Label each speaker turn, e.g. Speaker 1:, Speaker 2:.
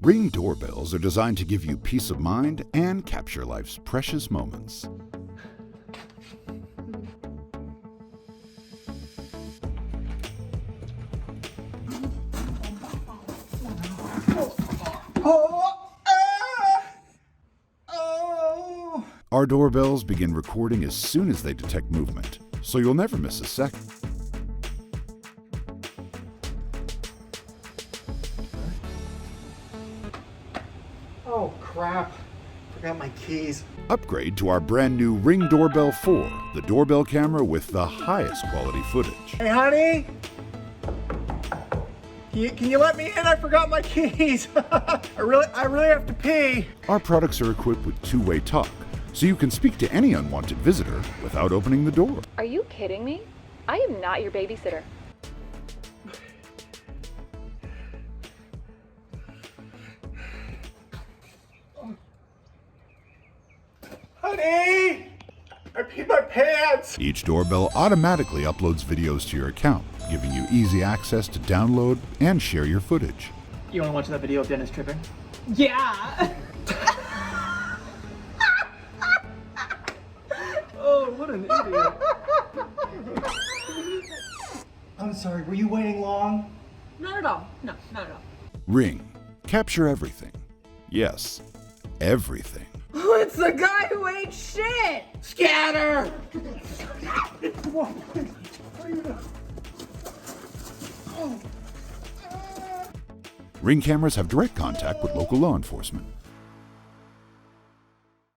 Speaker 1: Ring doorbells are designed to give you peace of mind and capture life's precious moments. Our doorbells begin recording as soon as they detect movement, so you'll never miss a second.
Speaker 2: Oh crap, forgot my keys.
Speaker 1: Upgrade to our brand new Ring Doorbell 4, the doorbell camera with the highest quality footage.
Speaker 2: Hey honey, can you let me in? I forgot my keys. I really have to pee.
Speaker 1: Our products are equipped with two-way talk, so you can speak to any unwanted visitor without opening the door.
Speaker 3: Are you kidding me? I am not your babysitter.
Speaker 2: Honey, I peed my pants.
Speaker 1: Each doorbell automatically uploads videos to your account, giving you easy access to download and share your footage.
Speaker 2: You want to watch that video of Dennis tripping?
Speaker 4: Yeah.
Speaker 2: Oh, what an idiot. I'm sorry, were you waiting long?
Speaker 4: Not at all. No, not at all.
Speaker 1: Ring. Capture everything. Yes, everything.
Speaker 4: Oh, it's the guy who ate shit!
Speaker 2: Scatter!
Speaker 1: Ring cameras have direct contact with local law enforcement.